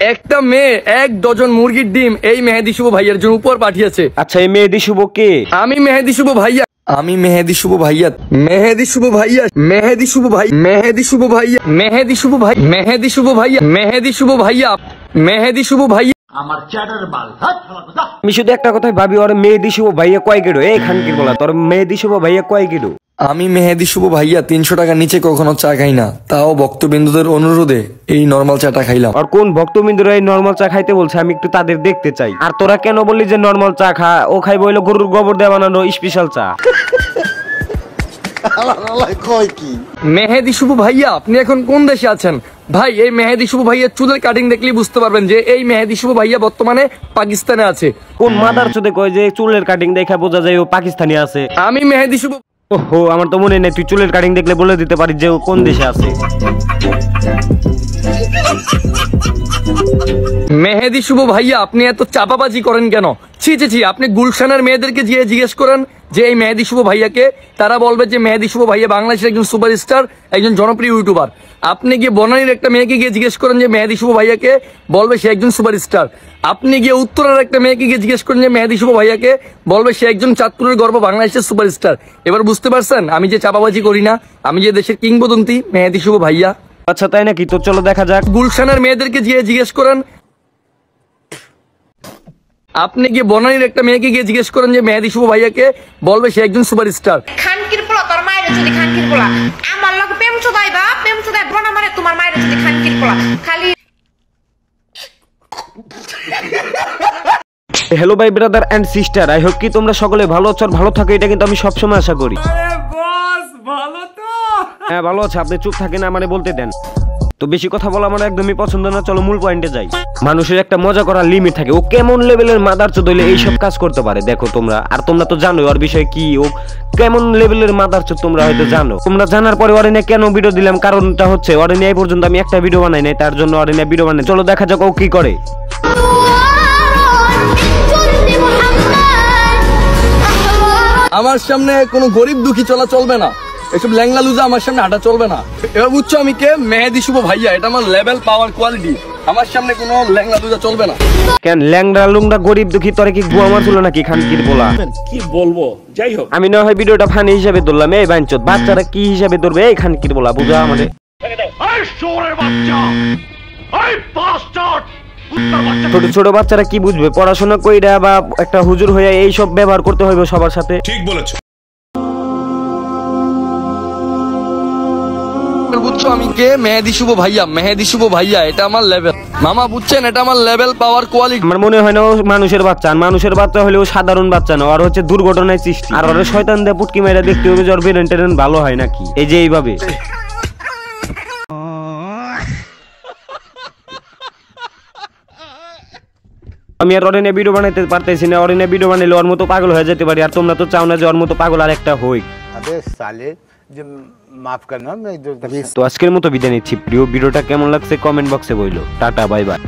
একটা মেয়ে 1 ডজন মুরগির ডিম এই মেহেদি শুভ ভাইয়ার জন্য উপর পাঠিয়েছে। আচ্ছা, এই মেহেদি শুভ কে? আমি মেহেদি শুভ ভাইয়া, আমি মেহেদি শুভ ভাইয়া, মেহেদি শুভ ভাইয়া, মেহেদি শুভ ভাই, মেহেদি শুভ ভাইয়া, মেহেদি শুভ ভাই, মেহেদি শুভ ভাইয়া, মেহেদি শুভ ভাইয়া, মেহেদি শুভ ভাইয়া। আমার চ্যাটার মাল। আমি শুধু একটা কথাই ভাবি, ওর মেহেদি শুভ ভাইয়া কয় গেড়ো? এই খানকির বলা, তোর মেহেদি শুভ ভাইয়া কয় গেড়ো? আমি মেহেদি শুভ ভাইয়া 300 টাকার নিচে কখনো চা খাই না, তাও ভক্তবিন্দুদের অনুরোধে এই নরমাল চাটা খাইলাম। আর কোন ভক্তবিন্দুরা এই নরমাল চা খাইতে বলছে? আমি একটু তাদের দেখতে চাই। আর তোরা কেন বললি যে নরমাল চা খা? ও খাইবো হইলো গরুর গোবর দিয়ে বানানো স্পেশাল চা। মেহেদি শুভ ভাইয়া, আপনি এখন কোন দেশে আছেন ভাই? এই মেহেদি শুভ ভাইয়ার চুলের কাটিং দেখলেই বুঝতে পারবেন যে এই মেহেদি শুভ ভাইয়া বর্তমানে পাকিস্তানে আছে। কোন মাদার চোদে কয় যে চুলের কাটিং দেখা বোঝা যায় ও পাকিস্তানি আছে? আমি মেহেদি শুভ, ওহো, আমার তো মনে নেই। তুই চুলের কাটিং দেখলে বলে দিতে পারিস যে ও কোন দেশে আছে। মেহেদি শুভ ভাইয়া, আপনি এত চাপাবাজি করেন কেন? ছি ছি ছি, আপনি গুলশানের মেয়েদেরকে গিয়ে জিজ্ঞেস করেন যে এই মেহেদি শুভ ভাইয়াকে, তারা বলবে যে মেহেদি শুভ ভাইয়া বাংলাদেশের একজন সুপারস্টার, একজন জনপ্রিয় ইউটিউবার। আপনি গিয়ে বনানীর একটা মেয়েকে গিয়ে জিজ্ঞেস করেন যে মেহেদি শুভ ভাইয়াকে, বলবে সে একজন সুপারস্টার। আপনি গিয়ে উত্তরের একটা মেয়েকে গিয়ে জিজ্ঞেস করেন যে মেহেদি শুভ ভাইয়াকে, বলবে সে একজন চাঁদপুরের গর্ব, বাংলাদেশের সুপারস্টার। এবার বুঝতে পারছেন আমি যে চাপাবাজি করি না, আমি যে দেশের কিংবদন্তি মেহেদি শুভ ভাইয়া। আচ্ছা, তাই নাকি? তো চলো দেখা যাক। গুলশানের মেয়েদেরকে গিয়ে জিজ্ঞেস করেন, আপনি গিয়ে বনানীর একটা মেয়েকে গিয়ে জিজ্ঞেস করেন যে মেহেদি শুভ ভাইয়াকে, বলবে সে একজন সুপারস্টার। খানকির পোলা, তোর মায়ের যদি খানকির পোলা আমার লগে প্রেম চোদাইবা, প্রেম চোদাই বনা মারে তোমার মায়ের যদি খানকির পোলা খালি। হ্যালো ভাই, brother and sister, I hope কি তোমরা সকলে ভালো আছো আর ভালো থাকো, এটা কিন্তু আমি সবসময় আশা করি। হ্যাঁ, ভালো আছে। আপনি চুপ থাকেন, আমারে বলতে দেন। তো বেশি কথা বলা আমার একদমই পছন্দ না। চলো মূল পয়েন্টে যাই। মানুষের একটা মজা করার লিমিট থাকে। ও কেমন লেভেলের মাদার চোদ হইলে এইসব কাজ করতে পারে দেখো তোমরা। আর তোমরা তো জানোই ওর বিষয়ে কি, ও কেমন লেভেলের মাদার চোদ তোমরা হয়তো জানো। তোমরা জানার পরে ওরে নিয়ে কেন ভিডিও দিলাম, কারণটা হচ্ছে ওরে নিয়ে এই পর্যন্ত আমি একটা ভিডিও বানাই নাই, তার জন্য ওরে নিয়ে ভিডিও বানাই। চলো দেখা যাক ও কি করে। আমার সামনে কোনো গরিব দুঃখী চলা চলবে না, এসব ল্যাংলা লুজা আমার সামনে হাঁটা চলবে না। এবার বুঝছো আমি কে? মেহেদি শুভ ভাইয়া, এটা আমার লেভেল, পাওয়ার, কোয়ালিটি। আমার সামনে কোনো ল্যাংলা লুজা চলবে না। কেন ল্যাংড়া লুংড়া গরিব দুঃখী তোরে কি গুয়া মারছিল নাকি খানকির বলা? কি বলবো, যাই হোক। আমি না হয় ভিডিওটা ফানি হিসাবে ধরলাম। এই বাইনচোদ বাচ্চারা কি হিসাবে ধরবে এই খানকির বলা? বুঝা আমাদের। ছোট ছোট বাচ্চারা কি বুঝবে? পড়াশোনা কইরা বা একটা হুজুর হয়ে এইসব ব্যবহার করতে হইবে সবার সাথে। ঠিক বলেছো। বুঝছো আমি কে? মেহেদি শুভ ভাইয়া, মেহেদি শুভ ভাইয়া, এটা আমার লেভেল মামা, বুঝছেন? এটা আমার লেভেল, পাওয়ার, কোয়ালিটি। আমার মনে হয় না ও মানুষের বাচ্চা। মানুষের বাচ্চা হলেও সাধারণ বাচ্চা না, আর হচ্ছে দুর্ঘটনায় সৃষ্টি। আর ওরা শয়তান দিয়ে পুটকি মেয়েরা দেখতে হবে যে ওর ব্রেন টেরেন ভালো হয় নাকি। এই যে এইভাবে আমি আর অরিনে ভিডিও বানাইতে পারতেছি না। অরিনে ভিডিও বানাইলে ওর মতো পাগল হয়ে যেতে পারি। আর তোমরা তো চাও না যে ওর মতো পাগল আর একটা হই। মাফ করনা। তো আজকের মতো বিদায় নিচ্ছি। প্রিয় ভিডিওটা কেমন লাগছে কমেন্ট বক্সে বইলো। Ta ta, bye by.